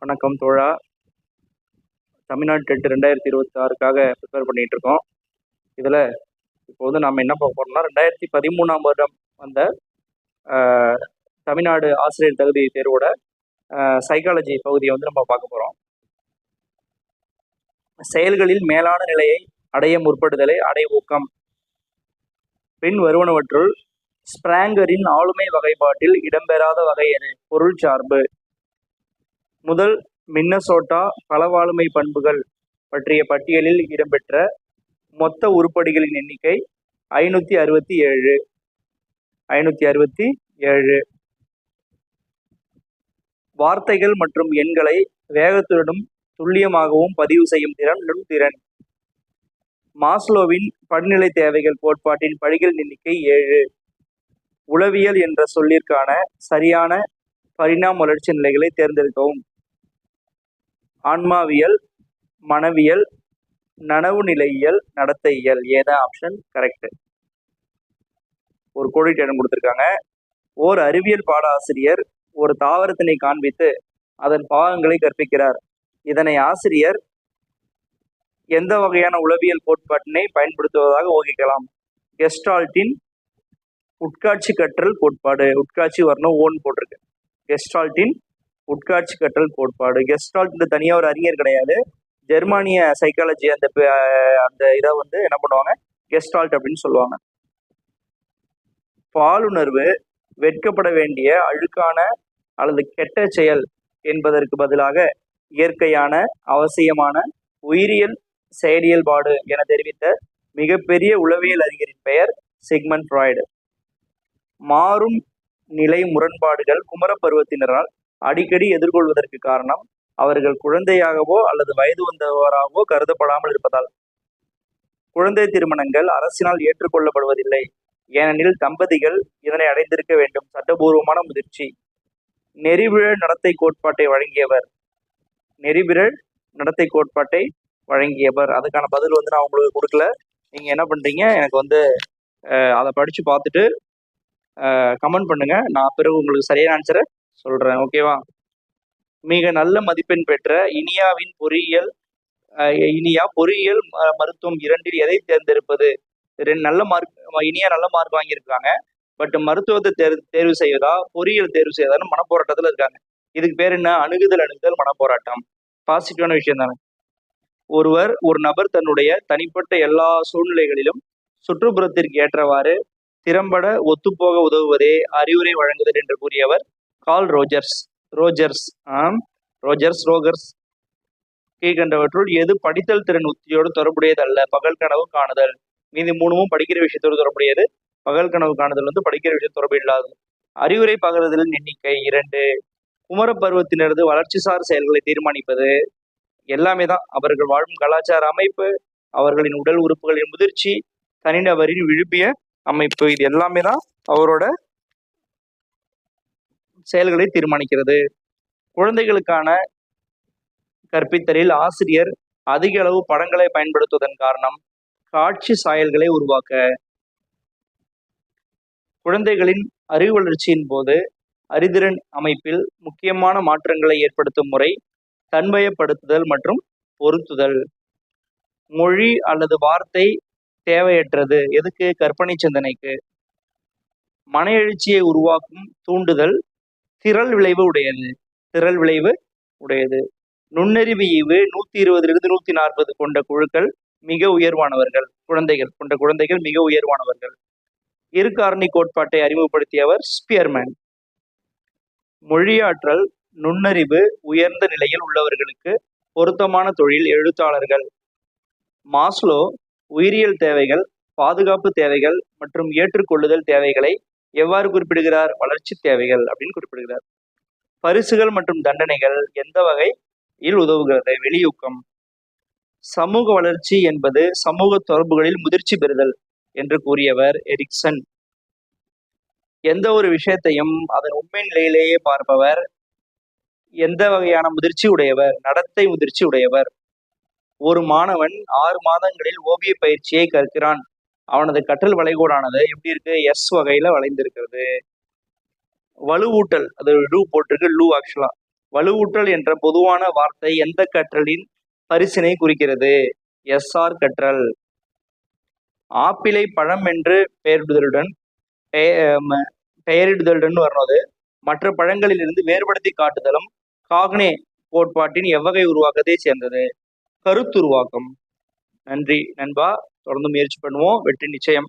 வணக்கம் தோழா. Tamil Nadu dead 2026க்காக prepare பண்ணிட்டு இருக்கோம். இதில் இப்போ வந்து நம்ம என்ன பார்க்க போறோம்னா 2013ஆம் வருடம் வந்த தமிழ்நாடு ஆசிரியர் தகுதி தேர்வோட சைக்காலஜி பகுதியை வந்து நம்ம பார்க்க போகிறோம். செயல்களில் மேலான நிலையை அடைய முற்படுதலை அடை ஊக்கம். பின் வருவனவற்றுள் ஸ்பிராங்கரின் ஆளுமை வகைப்பாட்டில் இடம்பெறாத வகை எது? பொருள் சார்பு. முதல் மின்னசோட்டா பலவாளுமை பண்புகள் பற்றிய பட்டியலில் இடம்பெற்ற மொத்த உருப்படிகளின் எண்ணிக்கை 567. வார்த்தைகள் மற்றும் எண்களை வேகத்துடனும் துல்லியமாகவும் பதிவு செய்யும் திறன் நுண்திறன். மாஸ்லோவின் படிநிலை தேவைகள் கோட்பாட்டின் படிகள் எண்ணிக்கை 7. உளவியல் என்ற சொல்லிற்கான சரியான பரிணாம வளர்ச்சி நிலைகளை தேர்ந்தெடுக்கவும். ஆன்மாவியல், மனவியல், நனவு நிலையியல், நடத்தையியல். ஏதான் ஆப்ஷன் கரெக்ட். ஒரு கோடிட்டு இடம் கொடுத்துருக்காங்க. ஓர் அறிவியல் பாட ஆசிரியர் ஒரு தாவரத்தினை காண்பித்து அதன் பாகங்களை கற்பிக்கிறார். இதனை ஆசிரியர் எந்த வகையான உளவியல் கோட்பாட்டினை பயன்படுத்துவதாக ஊகிக்கலாம்? கெஸ்டால்ட்டின் உட்காட்சி கற்றல் கோட்பாடு. உட்காட்சி வரணும், ஓன் போட்டிருக்கு. கெஸ்டால்ட்டின் உட்காட்சி கற்றல் கோட்பாடு. கெஸ்டால்ட் தனியாக ஒரு அறிஞர் கிடையாது. ஜெர்மானிய சைக்காலஜி அந்த இதை வந்து என்ன பண்ணுவாங்க? கெஸ்டால்ட் அப்படின்னு சொல்லுவாங்க. பாலுணர்வு வெட்கப்பட வேண்டிய அழுக்கான அல்லது கெட்ட செயல் என்பதற்கு பதிலாக இயற்கையான அவசியமான உயிரியல் செயலியல்பாடு என தெரிவித்த மிகப்பெரிய உளவியல் அறிஞரின் பெயர் சிக்மண்ட் ஃப்ராய்டு. மாறும் நிலை முரண்பாடுகள் குமரப்பருவத்தினரால் அடிக்கடி எதிர்கொள்வதற்கு காரணம் அவர்கள் குழந்தையாகவோ அல்லது வயது வந்தவராகவோ கருதப்படாமல் இருப்பதால். குழந்தை திருமணங்கள் அரசினால் ஏற்றுக்கொள்ளப்படுவதில்லை, ஏனெனில் தம்பதிகள் இதனை அடைந்திருக்க வேண்டும். சட்டபூர்வமான முதிர்ச்சி. நெறிபிழல் நடத்தை கோட்பாட்டை வழங்கியவர். நெறிபிழல் நடத்தை கோட்பாட்டை வழங்கியவர். அதுக்கான பதில் வந்து நான் உங்களுக்கு கொடுக்கல. நீங்க என்ன பண்றீங்க, எனக்கு வந்து அதை படிச்சு பார்த்துட்டு கமெண்ட் பண்ணுங்க. நான் பிறகு உங்களுக்கு சரியான ஆன்சரை சொல்றேன். ஓகேவா? மிக நல்ல மதிப்பெண் பெற்ற இனியாவின் பொறியியல் மருத்துவம் இரண்டில் எதை தேர்ந்தெடுப்பது? நல்ல மார்க். இனியா நல்ல மார்க் வாங்கியிருக்காங்க. பட் மருத்துவத்தை தேர்வு செய்வதா பொறியியல் தேர்வு செய்வதான்னு மனப்போராட்டத்தில் இருக்காங்க. இதுக்கு பேர் என்ன? அணுகுதல் மனப்போராட்டம். பாசிட்டிவான விஷயம் தானே. ஒரு நபர் தன்னுடைய தனிப்பட்ட எல்லா சூழ்நிலைகளிலும் சுற்றுப்புறத்திற்கு ஏற்றவாறு திறம்பட ஒத்துப்போக உதவுவதே அறிவுரை வழங்குதல் என்று கூறியவர் கார்ல் ரோஜர்ஸ். கீழ்கண்டவற்றுள் எது படித்தல் திறன் உத்தியோடு தொடர்புடையது அல்ல? பகல் கனவு காணுதல். மீதி மூணுமும் படிக்கிற விஷயத்தோடு தொடர்புடையது. பகல் கனவு காணுதல் வந்து படிக்கிற விஷயம் தொடர்பு இல்லாது. அறிவுரை பகிர்தலின் எண்ணிக்கை 2. குமரப்பருவத்தினரது வளர்ச்சிசார் செயல்களை தீர்மானிப்பது எல்லாமே தான். அவர்கள் வாழும் கலாச்சார அமைப்பு, அவர்களின் உடல் உறுப்புகளின் முதிர்ச்சி, தனிநபரின் விழுப்பிய அமைப்பு, இது எல்லாமே தான் அவரோட செயல்களை தீர்மானிக்கிறது. குழந்தைகளுக்கான கற்பித்தலில் ஆசிரியர் அதிக அளவு படங்களை பயன்படுத்துவதன் காரணம் காட்சி சாயல்களை உருவாக்க. குழந்தைகளின் அறிவு வளர்ச்சியின் போது அறிதிறன் அமைப்பில் முக்கியமான மாற்றங்களை ஏற்படுத்தும் முறை தன்வயப்படுத்துதல் மற்றும் பொருத்துதல். மொழி அல்லது வார்த்தை தேவையற்றது. எதுக்கு? கற்பனை சிந்தனைக்கு. மன எழுச்சியை உருவாக்கும் தூண்டுதல் திரள் விளைவு உடையது. நுண்ணறிவு ஈவு 120 - 140 கொண்ட குழுக்கள் மிக உயர்வானவர்கள். குழந்தைகள் மிக உயர்வானவர்கள். இருகாரணி கோட்பாட்டை அறிமுகப்படுத்தியவர் ஸ்பியர்மேன். மொழியாற்றல் நுண்ணறிவு உயர்ந்த நிலையில் உள்ளவர்களுக்கு பொருத்தமான தொழில் எழுத்தாளர்கள். மாஸ்லோ உயிரியல் தேவைகள், பாதுகாப்பு தேவைகள் மற்றும் ஏற்றுக்கொள்ளுதல் தேவைகளை எவ்வாறு குறிப்பிடுகிறார்? வளர்ச்சி தேவைகள் அப்படின்னு குறிப்பிடுகிறார். பரிசுகள் மற்றும் தண்டனைகள் எந்த வகையில் உதவுகிறது? வெளியூக்கம். சமூக வளர்ச்சி என்பது சமூக தொடர்புகளில் முதிர்ச்சி பெறுதல் என்று கூறியவர் எரிக்சன். எந்த ஒரு விஷயத்தையும் அதன் உண்மை நிலையிலேயே பார்ப்பவர் எந்த வகையான முதிர்ச்சி உடையவர்? நடத்தை முதிர்ச்சி உடையவர். ஒரு மாணவன் 6 மாதங்களில் ஓவிய பயிற்சியை கற்கிறான். அவனது கற்றல் வளைகோடானது எப்படி இருக்கு? எஸ் வகையில வளைந்திருக்கிறது. வலுவூட்டல், அது லூ போட்டிருக்கு, லூ ஆக்சுவலா வலுவூட்டல் என்ற பொதுவான வார்த்தை எந்த கற்றலின் பரிசினை குறிக்கிறது? எஸ்ஆர் கற்றல். ஆப்பிளை பழம் என்று பெயரிடுதலுடன் வரணும். மற்ற பழங்களிலிருந்து வேறுபடுத்தி காட்டுதலும் காக்னே கோட்பாட்டின் எவ்வகை உருவாக்கத்தை சேர்ந்தது? கருத்துருவாக்கம். நன்றி நண்பா, தொடர்ந்து முயற்சி பண்ணுவோம், வெற்றி நிச்சயம்.